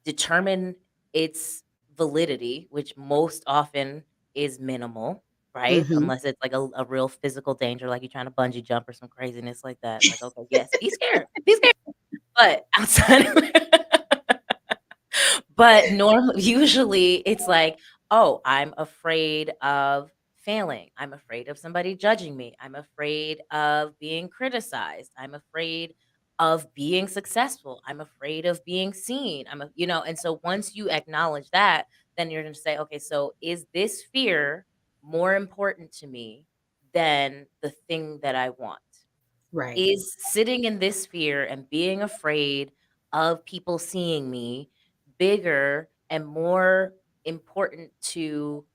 determine its validity, which most often is minimal, right? Mhm. Unless it's like a real physical danger, like you're trying to bungee jump or some craziness like that. Like, okay, yes, be scared, be scared. But outside of but usually it's like, "Oh, I'm afraid of failing. I'm afraid of somebody judging me. I'm afraid of being criticized. I'm afraid of being successful. I'm afraid of being seen." And so once you acknowledge that, then you're going to say, "Okay, so is this fear more important to me than the thing that I want?" Right. Is sitting in this fear and being afraid of people seeing me bigger and more important to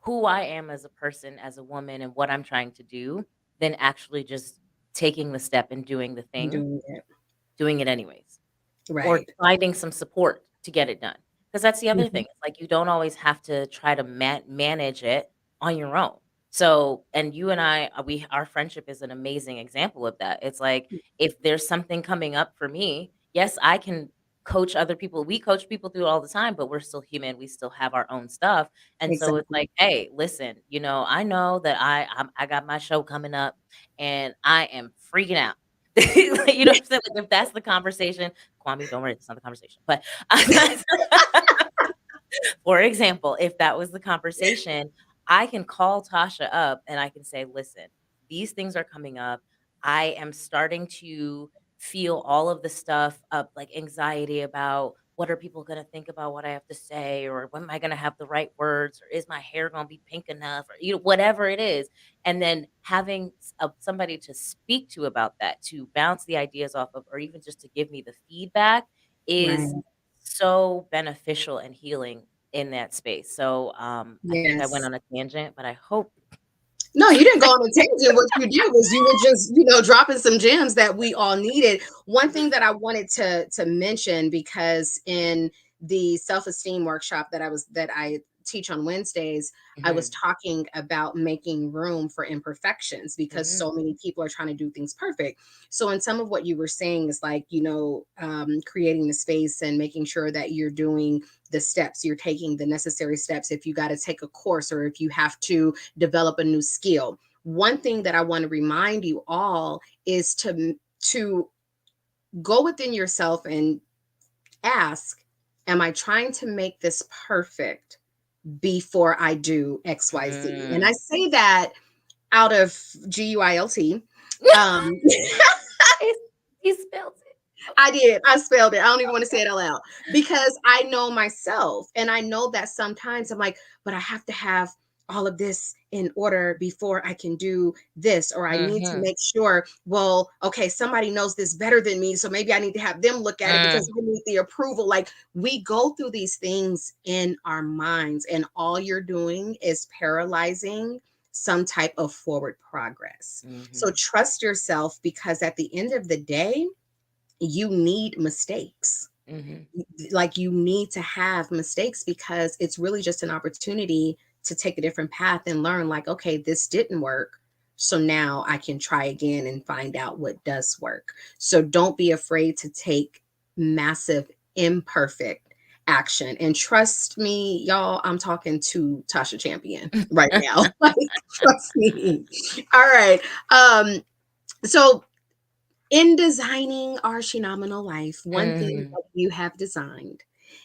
who I am as a person, as a woman, and what I'm trying to do than actually just taking the step and doing the I'm thing, doing it. doing it anyways? Or Right. finding some support to get it done, because that's the other Mhm. thing, it's like you don't always have to try to manage it on your own. So and you and I, our friendship is an amazing example of that. It's like, if there's something coming up for me, yes, I can coach other people. We coach people through it all the time, but we're still human, we still have our own stuff, and so it's Exactly. like, "Hey, listen, I know that I got my show coming up, and I am freaking out." Like, you know what I'm saying? Like, if that's the conversation, Kwame, don't worry, it's not the conversation. But for example, if that was the conversation, I can call Tasha up and I can say, listen, these things are coming up. I am starting to feel all of the stuff of like anxiety about what are people going to think about what I have to say, or when am I going to have the right words, or is my hair going to be pink enough, or whatever it is. And then having somebody to speak to about that, to bounce the ideas off of, or even just to give me the feedback, is Right. so beneficial and healing in that space. So I think I went Yes. on a tangent, but I hope. No, you didn't go on a tangent. What you did was you were just, dropping some gems that we all needed. One thing that I wanted to mention, because in the self-esteem workshop that I teach on Wednesdays, I was Mhm, talking about making room for imperfections because mhm, so many people are trying to do things perfect. So in some of what you were saying is like, creating the space and making sure that you're doing the steps, you're taking the necessary steps. If you got to take a course or if you have to develop a new skill. One thing that I want to remind you all is to go within yourself and ask, am I trying to make this perfect before I do XYZ? And I mm. say that out of GUILT. Um, It's you spelled it. I Okay. did. I spelled it. I don't even want to say it out loud because I know myself. And I know that sometimes I'm like, but I have to have all of this in order before I can do this. Or I need to Mhm. make sure, well, okay, somebody knows this better than me. So maybe I need to have them look at it because Mm, I need the approval. Like we go through these things in our minds, and all you're doing is paralyzing some type of forward progress. So mhm, trust yourself because at the end of the day, you need mistakes. mhm. Like you need to have mistakes because it's really just an opportunity to take a different path and learn, like, okay, this didn't work. So now I can try again and find out what does work. So don't be afraid to take massive, imperfect action. And trust me, y'all, I'm talking to Tasha Champion right now. Like, trust me. All right. So in designing our Shenomenal life, one thing Mhm. that you have designed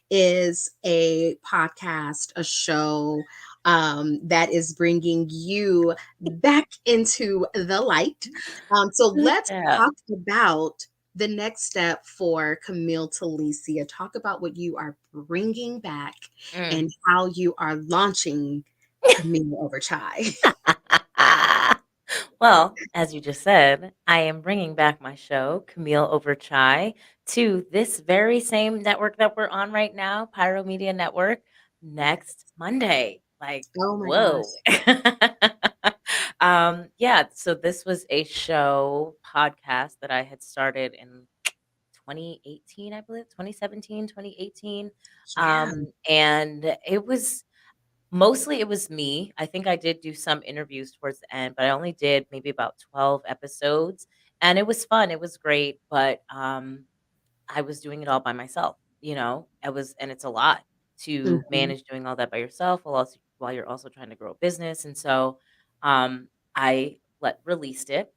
is a podcast, a show that is bringing you back into the light. So Good let's job. talk about the next step for Camille Telicia. Talk about what you are bringing back and Mm. how you are launching Camille over Chai. Well, as you just said, I am bringing back my show, Camille Over Chai, to this very same network that we're on right now, Pyro Media Network, next Monday. Like, Oh my gosh. whoa. Yeah, so this was a show podcast that I had started in 2018, I believe, 2017, 2018. Yeah. And it was me. I think I did do some interviews towards the end, but I only did maybe about 12 episodes, and it was fun, it was great, but, I was doing it all by myself, and it's a lot to Mhm. manage doing all that by yourself while you're also trying to grow a business, and so, I released it.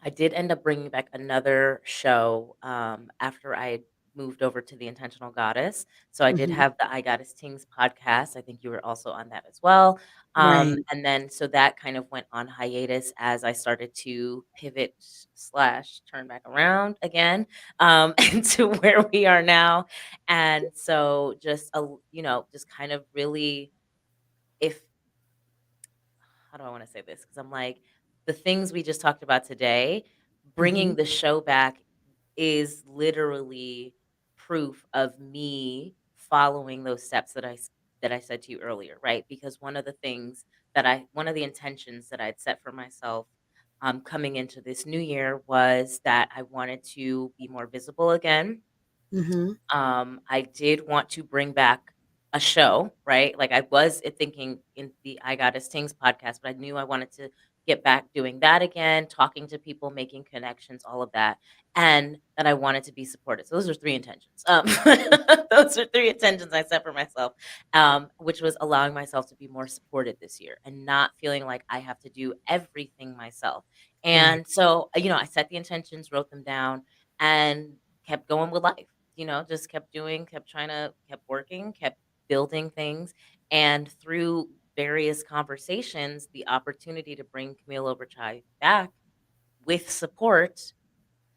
I did end up bringing back another show, after I had moved over to the Intentional Goddess. So I did Mhm. have the I Goddess Tings podcast. I think you were also on that as well. Right. And then so that kind of went on hiatus as I started to pivot slash turn back around again, into where we are now. And so just kind of really, if how do I want to say this? Because I'm like, the things we just talked about today, bringing Mhm. the show back is literally proof of me following those steps that I said to you earlier, right? Because one of the intentions that I'd set for myself, coming into this new year, was that I wanted to be more visible again. Mhm. I did want to bring back a show, right? Like I was thinking in the I Goddess Tings podcast, but I knew I wanted to get back doing that again, talking to people, making connections, all of that, and that I wanted to be supported. So those are three intentions. Those are three intentions I set for myself, which was allowing myself to be more supported this year and not feeling like I have to do everything myself. Right. And so, I set the intentions, wrote them down, and kept going with life, just kept doing, kept working, kept building things. And through various conversations, the opportunity to bring Camille Overchai back with support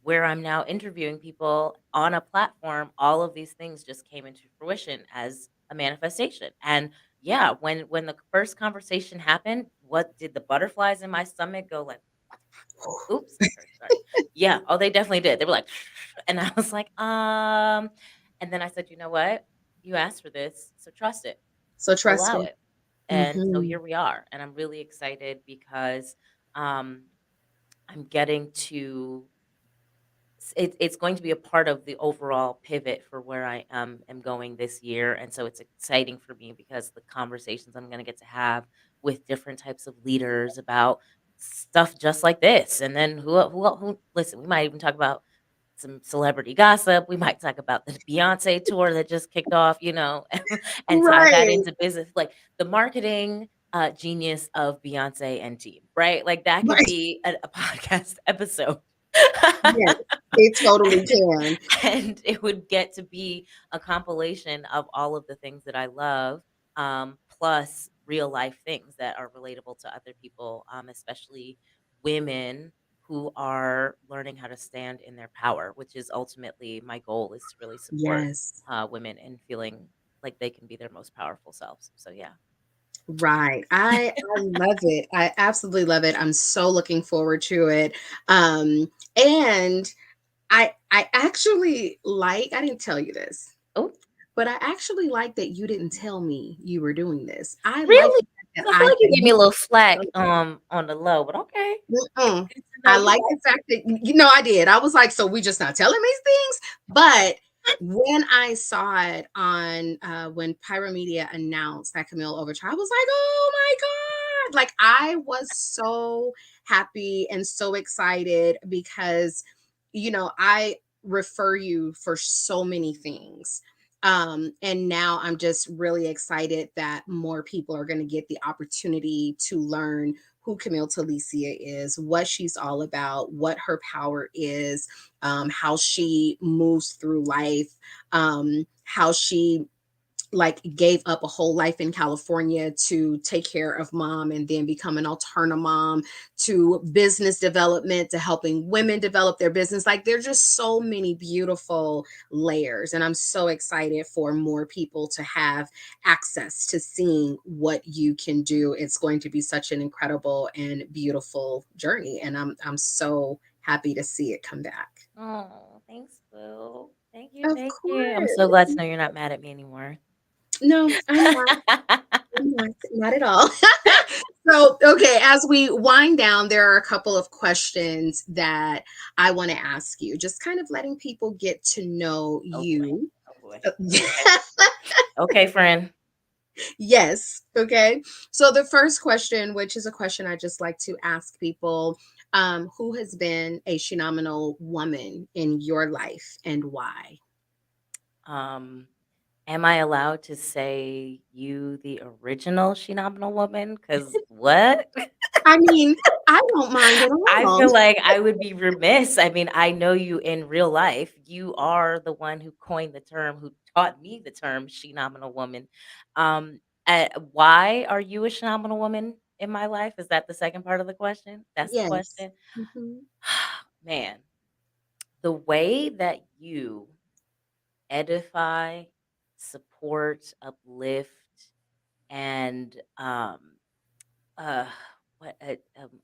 where I'm now interviewing people on a platform, all of these things just came into fruition as a manifestation. And yeah, when the first conversation happened, what did the butterflies in my stomach go like, oops, sorry. Yeah, oh, they definitely did. They were like, and I was like, and then I said, you know what? You asked for this, so trust it, So trust allow it. it. And so Hmm. here we are. And I'm really excited because um, I'm getting to it's going to be a part of the overall pivot for where I am going this year, and so it's exciting for me because the conversations I'm going to get to have with different types of leaders about stuff just like this, and then who listen, we might even talk about some celebrity gossip. We might talk about the Beyonce tour that just kicked off, and tie that Right. into business, like the marketing genius of Beyonce and team, right? Like that could Right. be a podcast episode. Yes, it totally can. And it would get to be a compilation of all of the things that I love, plus real life things that are relatable to other people, especially women who are learning how to stand in their power, which is ultimately my goal is to really support Yes. women in feeling like they can be their most powerful selves. So yeah. Right. I love it. I absolutely love it. I'm so looking forward to it. And I actually like, I didn't tell you this, Oh, but I actually like that you didn't tell me you were doing this. I like really? the fact that 'Cause I feel like you that gave me you a little didn't slack tell me. on the low, but okay. Mm-mm. Good to know I you like the fact that I did. I was like, so we just not telling these things. But when I saw it on when Pyro Media announced that Camille Overture, I was like, oh my God. Like I was so happy and so excited because I refer you for so many things. And now I'm just really excited that more people are going to get the opportunity to learn who Camille Telicia is, what she's all about, what her power is, how she moves through life, how she like gave up a whole life in California to take care of mom and then become an alterna mom, to business development, to helping women develop their business. Like there's just so many beautiful layers. And I'm so excited for more people to have access to seeing what you can do. It's going to be such an incredible and beautiful journey. And I'm so happy to see it come back. Oh, thanks, Boo. Thank you, Of thank you. I'm so glad course. to know you're not mad at me anymore. No, I'm not. Not, not at all. So, okay, as we wind down, there are a couple of questions that I want to ask you, just kind of letting people get to know Oh boy. you. Oh boy. Uh, Okay. Okay, friend. Yes. Okay. So, the first question, which is a question I just like to ask people, who has been a phenomenal woman in your life and why? Um, am I allowed to say you the original Shenomenal woman? Cause what? I mean, I don't mind at I all. feel like I would be remiss. I mean, I know you in real life. You are the one who coined the term, who taught me the term "phenomenal woman." Um, why are you a phenomenal woman in my life? Is that the second part of the question? That's the Yes. question. Mhm. Man, the way that you edify, support, uplift, and uh, oh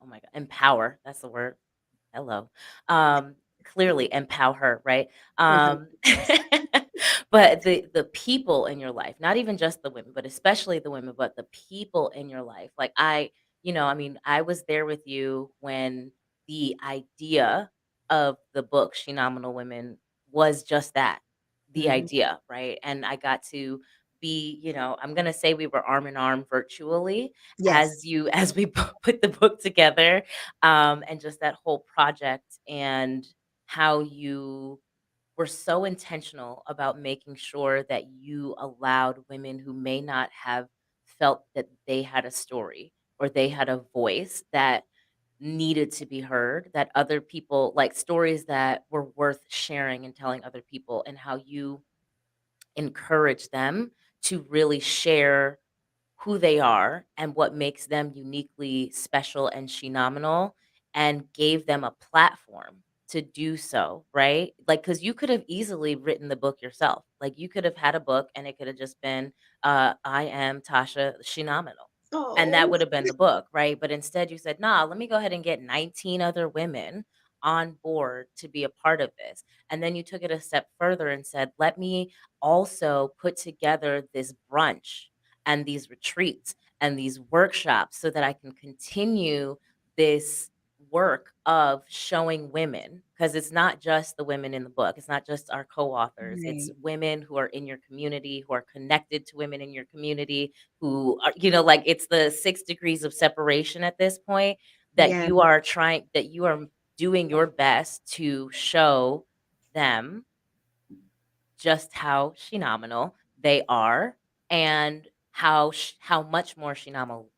my god, empower. That's the word. Hello. Clearly empower her, right? Uh-huh. Um, but the people in your life, not even just the women, but especially the women, but the people in your life. Like I mean, I was there with you when the idea of the book Phenomenal Women was just that, the Mhm. idea, right? And I got to be, I'm gonna say we were arm in arm virtually Yes. as we put the book together, and just that whole project and how you were so intentional about making sure that you allowed women who may not have felt that they had a story or they had a voice that needed to be heard, that other people like stories that were worth sharing and telling other people, and how you encourage them to really share who they are and what makes them uniquely special and phenomenal, and gave them a platform to do so, right? Like, because you could have easily written the book yourself. Like, you could have had a book and it could have just been, I am Tasha Shenomenal. And that Oh, would have been the book, right? But instead you said, nah, let me go ahead and get 19 other women on board to be a part of this. And then you took it a step further and said, let me also put together this brunch and these retreats and these workshops so that I can continue this work of showing women, because it's not just the women in the book, it's not just our co-authors, it's right. women who are in your community, who are connected to women in your community, who are, like, it's the 6 degrees of separation at this point, that Yeah, you are trying, that you are doing your best to show them just how phenomenal they are, and how much more phenomenal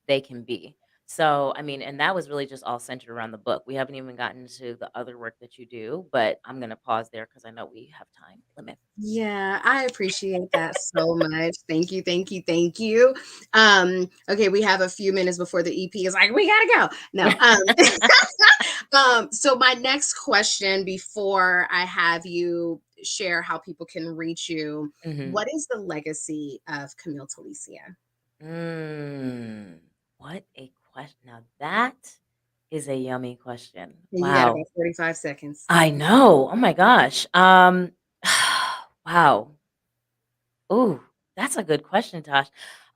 they can be. So, I mean, and that was really just all centered around the book. We haven't even gotten to the other work that you do, but I'm gonna pause there because I know we have time limit. yeah, I appreciate that so much. Thank you, thank you, thank you. Okay, we have a few minutes before the EP is like, we gotta go. No, so my next question before I have you share how people can reach you, Mhm. what is the legacy of Camille Telicia? Mm, what a question. Now that is a yummy question. And you got Wow. about 45 seconds. I know. Oh my gosh. Wow. Ooh, that's a good question, Tosh.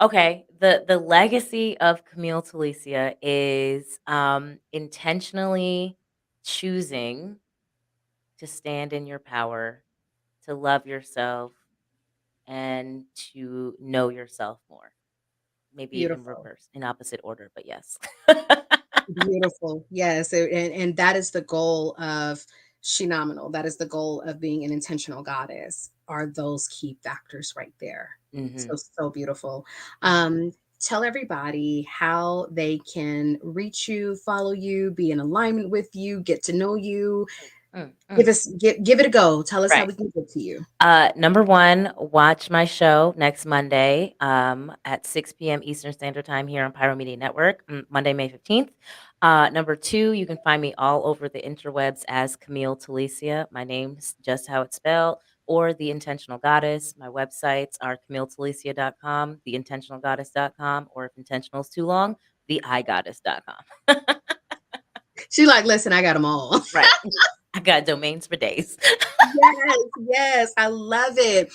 Okay, the legacy of Camille Telicia is intentionally choosing to stand in your power, to love yourself, and to know yourself more. Maybe in Beautiful. reverse, in opposite order, but yes. Beautiful. Yes. And that is the goal of Shenomenal. That is the goal of being an intentional goddess, are those key factors right there. So, Hmm. so beautiful. Tell everybody how they can reach you, follow you, be in alignment with you, get to know you. Mm, mm. Give it a go. Tell us how Right. we can get to you. Number one, watch my show next Monday at 6 p.m. Eastern Standard Time here on Pyro Media Network, Monday, May 15th. Number two, you can find me all over the interwebs as Camille Telicia. My name's just how it's spelled, or The Intentional Goddess. My websites are CamilleTelicia.com, TheIntentionalGoddess.com, or if intentional is too long, TheIGoddess.com. She like, listen, I got them all. Right. I got domains for days. Yes, yes, I love it.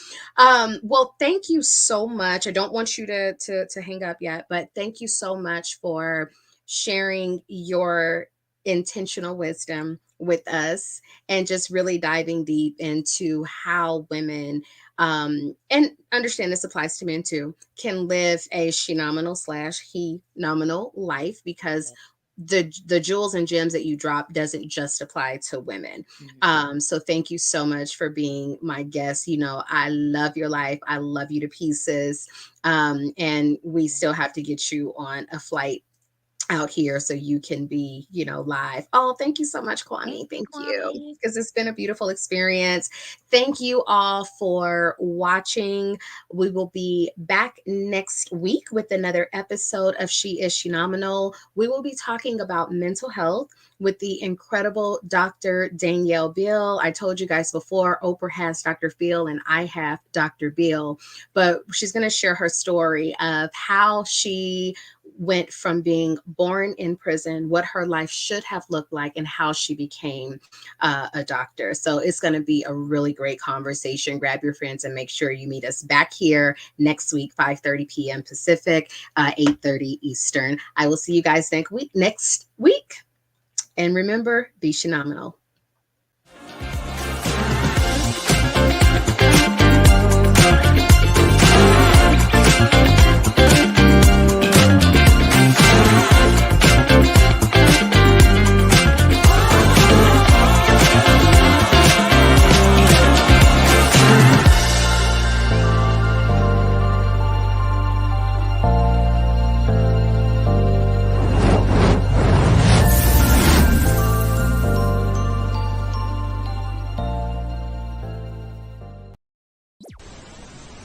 Well, thank you so much. I don't want you to hang up yet, but thank you so much for sharing your intentional wisdom with us and just really diving deep into how women and understand this applies to men too, can live a phenomenal slash he nominal life, because Yes. the jewels and gems that you drop doesn't just apply to women. Mhm. So thank you so much for being my guest. You know, I love your life. I love you to pieces. And we still have to get you on a flight out here so you can be, live. Oh, thank you so much, Thank Kwame. you, Thank you. Kwame. Because it's been a beautiful experience. Thank you all for watching. We will be back next week with another episode of She Is Phenomenal. We will be talking about mental health with the incredible Dr. Danielle Beal. I told you guys before, Oprah has Dr. Phil and I have Dr. Bill, but she's going to share her story of how she went from being born in prison, what her life should have looked like, and how she became a doctor. So it's going to be a really great conversation. Grab your friends and make sure you meet us back here next week, 5:30 p.m. Pacific, 8:30 Eastern. I will see you guys next week. And remember, be phenomenal.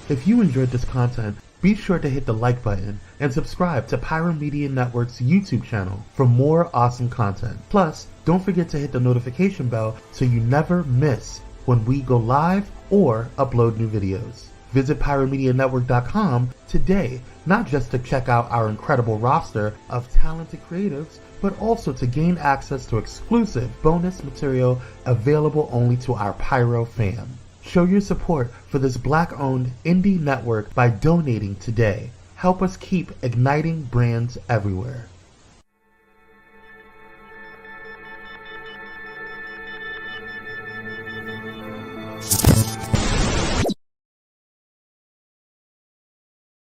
If you enjoyed this content, Be sure to hit the like button and subscribe to Pyro Media Network's YouTube channel for more awesome content. Plus, don't forget to hit the notification bell so you never miss when we go live or upload new videos. Visit pyromedianetwork.com today, not just to check out our incredible roster of talented creatives, but also to gain access to exclusive bonus material available only to our Pyro fam. Show your support for this Black-owned indie network by donating today. Help us keep igniting brands everywhere.